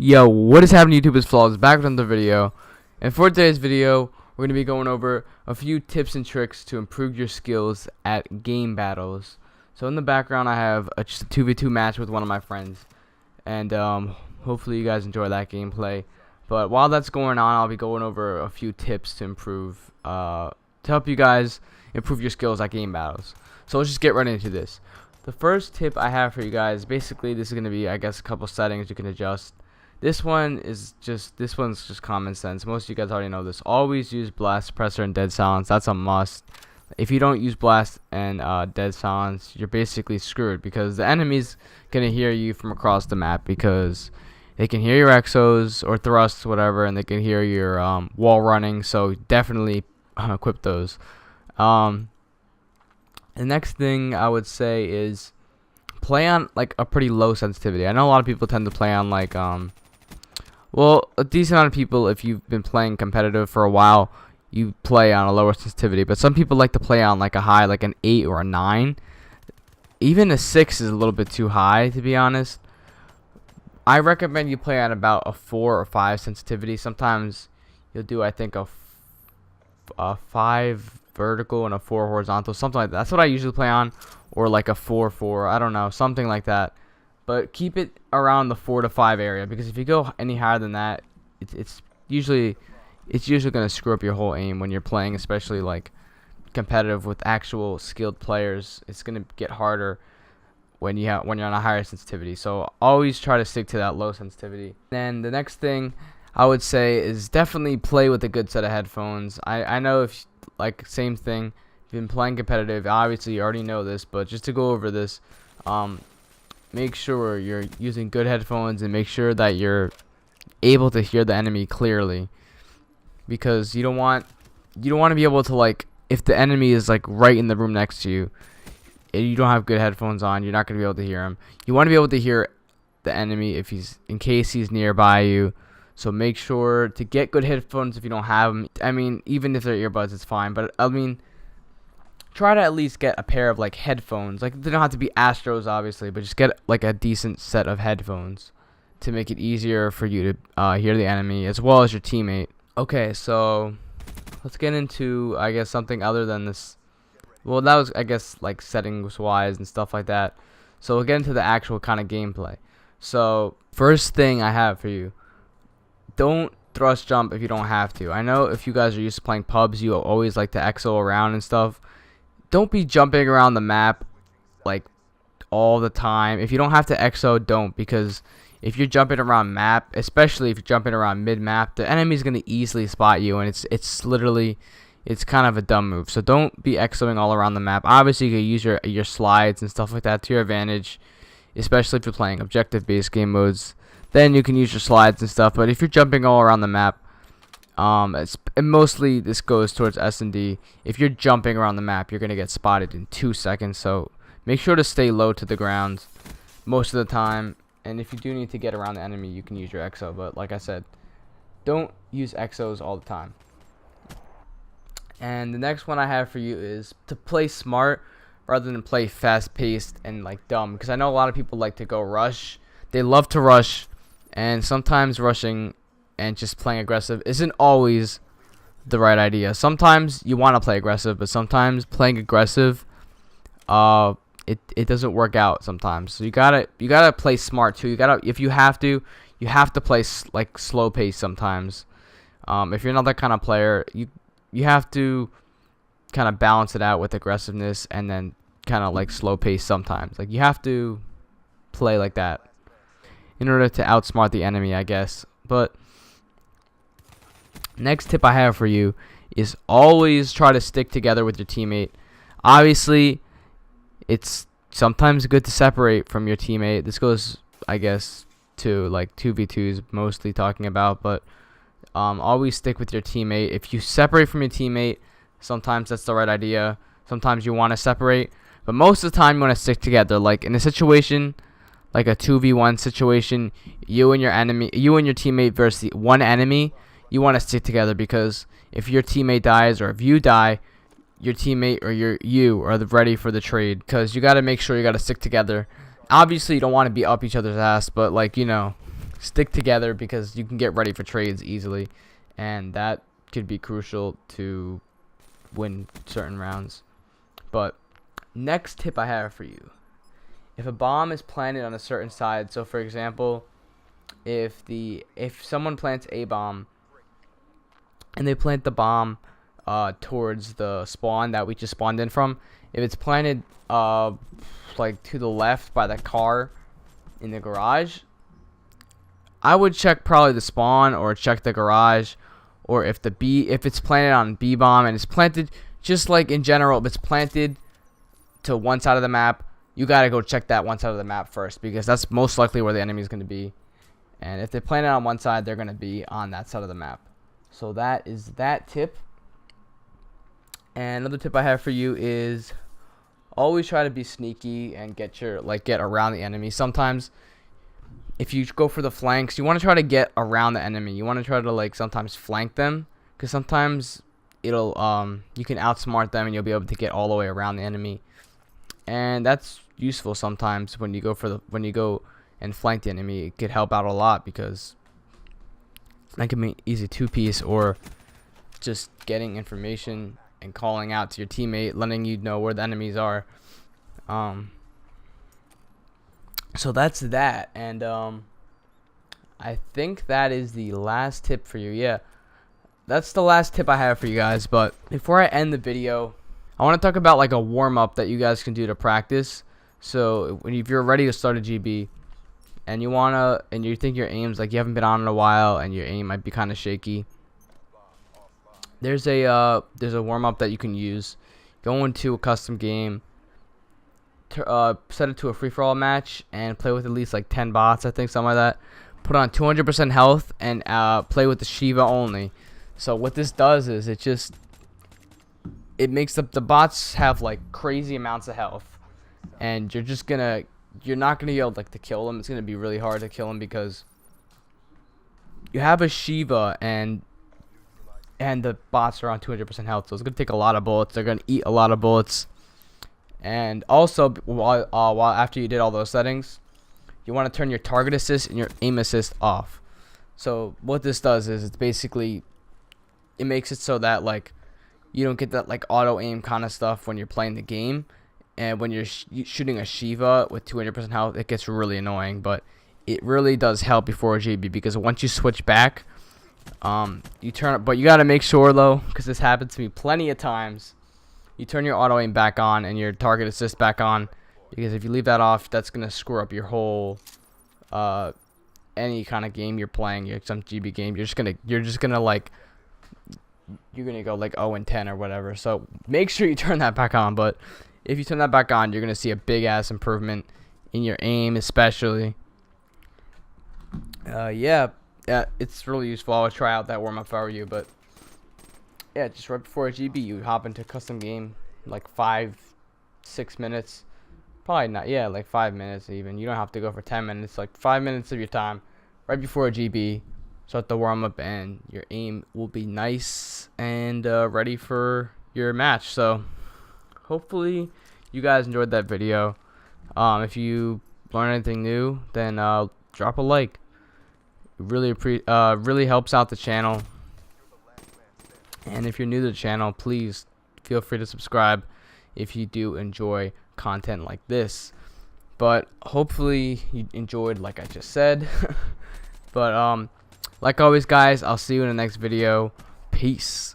Yo, what is happening, YouTube? It's Flaws back with another video, and for today's video, we're going to be going over a few tips and tricks to improve your skills at game battles. So in the background, I have just a 2v2 match with one of my friends, and hopefully you guys enjoy that gameplay. But while that's going on, I'll be going over a few tips to improve, to help you guys improve your skills at game battles. So let's just get right into this. The first tip I have for you guys, basically, this is going to be, I guess, a couple settings you can adjust. This one's just common sense. Most of you guys already know this. Always use blast suppressor and dead silence. That's a must. If you don't use blast and dead silence, you're basically screwed, because the enemy's gonna hear you from across the map, because they can hear your exos or thrusts, whatever, and they can hear your wall running. So definitely equip those. The next thing I would say is play on like a pretty low sensitivity. I know a lot of people tend to play on like well, a decent amount of people, if you've been playing competitive for a while, you play on a lower sensitivity. But some people like to play on like a high, like an 8 or a 9. Even a 6 is a little bit too high, to be honest. I recommend you play on about a 4 or 5 sensitivity. Sometimes you'll do, I think, a 5 vertical and a 4 horizontal, something like that. That's what I usually play on, or like a 4-4. I don't know, something like that. But keep it around the 4 to 5 area, because if you go any higher than that, it's usually gonna screw up your whole aim when you're playing, especially like competitive with actual skilled players. It's gonna get harder when you're on a higher sensitivity. So always try to stick to that low sensitivity. Then the next thing I would say is definitely play with a good set of headphones. I know, if like, same thing, if you've been playing competitive, obviously you already know this, but just to go over this, make sure you're using good headphones, and make sure that you're able to hear the enemy clearly, because you don't want to be able to, like, if the enemy is like right in the room next to you and you don't have good headphones on, you're not going to be able to hear him. You want to be able to hear the enemy in case he's nearby you. So make sure to get good headphones if you don't have them. I mean, even if they're earbuds, it's fine, but I mean, try to at least get a pair of like headphones. Like, they don't have to be Astros, obviously, but just get like a decent set of headphones to make it easier for you to hear the enemy as well as your teammate. Okay, so let's get into, I guess, something other than this. Well, that was, I guess, like settings wise and stuff like that. So we'll get into the actual kind of gameplay. So first thing I have for you, don't thrust jump if you don't have to. I know if you guys are used to playing pubs, you always like to exo around and stuff. Don't be jumping around the map like all the time. If you don't have to exo, don't, because if you're jumping around map, especially if you're jumping around mid map, the enemy's gonna easily spot you, and it's kind of a dumb move. So don't be exoing all around the map. Obviously, you can use your slides and stuff like that to your advantage, especially if you're playing objective based game modes. Then you can use your slides and stuff. But if you're jumping all around the map, and mostly this goes towards S&D. If you're jumping around the map, you're gonna get spotted in 2 seconds. So make sure to stay low to the ground most of the time. And if you do need to get around the enemy, you can use your exo. But like I said, don't use exos all the time. And the next one I have for you is to play smart rather than play fast-paced and like dumb. Because I know a lot of people like to go rush. They love to rush, and sometimes rushing and just playing aggressive isn't always the right idea. Sometimes you want to play aggressive, but sometimes playing aggressive, it doesn't work out sometimes. So you gotta play smart too. If you have to play like slow pace sometimes. If you're not that kind of player, you have to kind of balance it out with aggressiveness, and then kind of like slow pace sometimes. Like, you have to play like that in order to outsmart the enemy, I guess. But next tip I have for you is always try to stick together with your teammate. Obviously, it's sometimes good to separate from your teammate. This goes, I guess, to like 2v2s mostly talking about, but always stick with your teammate. If you separate from your teammate, sometimes that's the right idea. Sometimes you want to separate, but most of the time you want to stick together. Like in a situation like a 2v1 situation, you and your teammate versus the one enemy, you want to stick together, because if your teammate dies or if you die, your teammate or you are ready for the trade, because you got to make sure you got to stick together. Obviously, you don't want to be up each other's ass, but like, you know, stick together because you can get ready for trades easily, and that could be crucial to win certain rounds. But next tip I have for you: if a bomb is planted on a certain side, so for example, if someone plants a bomb and they plant the bomb towards the spawn that we just spawned in from, if it's planted like to the left by the car in the garage, I would check probably the spawn or check the garage, or if it's planted on B bomb and it's planted just like in general, if it's planted to one side of the map, you gotta go check that one side of the map first, because that's most likely where the enemy is going to be. And if they plant it on one side, they're going to be on that side of the map. So that is that tip. And another tip I have for you is always try to be sneaky and get around the enemy. Sometimes if you go for the flanks, you want to try to get around the enemy. You want to try to sometimes flank them, because sometimes it'll you can outsmart them and you'll be able to get all the way around the enemy. And that's useful sometimes when you go and flank the enemy. It could help out a lot, because that can be easy two-piece, or just getting information and calling out to your teammate, letting you know where the enemies are. So that's that, and I think that is the last tip for you. Yeah, that's the last tip I have for you guys. But before I end the video, I want to talk about like a warm-up that you guys can do to practice. So if you're ready to start a GB and you think your aim's like you haven't been on in a while and your aim might be kind of shaky, there's a warm-up that you can use. Go into a custom game, set it to a free-for-all match, and play with at least like 10 bots, I think, something like that. Put on 200% health and play with the Shiva only. So what this does is it makes the bots have like crazy amounts of health, and you're not gonna be able to kill them. It's gonna be really hard to kill them because you have a Shiva and the bots are on 200% health, so it's gonna take a lot of bullets. They're gonna eat a lot of bullets. And also, while after you did all those settings, you want to turn your target assist and your aim assist off. So what this does is it makes it so that you don't get that auto aim kind of stuff when you're playing the game, and when you're shooting a Shiva with 200% health, it gets really annoying. But it really does help before a GB, because once you switch back, you turn it. But you gotta make sure though, because this happened to me plenty of times, you turn your auto aim back on and your target assist back on, because if you leave that off, that's gonna screw up your whole any kind of game you're playing. Some GB game, you're just gonna go 0-10 or whatever. So make sure you turn that back on. But if you turn that back on, you're gonna see a big ass improvement in your aim, especially. Yeah, it's really useful. I would try out that warm up if I were you. But yeah, just right before a GB, you hop into custom game, 5-6 minutes. Probably not, yeah, 5 minutes even. You don't have to go for 10 minutes, 5 minutes of your time right before a GB. Start the warm up, and your aim will be nice and ready for your match. So hopefully you guys enjoyed that video. If you learned anything new, then drop a like. It really helps out the channel. And if you're new to the channel, please feel free to subscribe if you do enjoy content like this. But hopefully you enjoyed, like I just said. But like always, guys, I'll see you in the next video. Peace.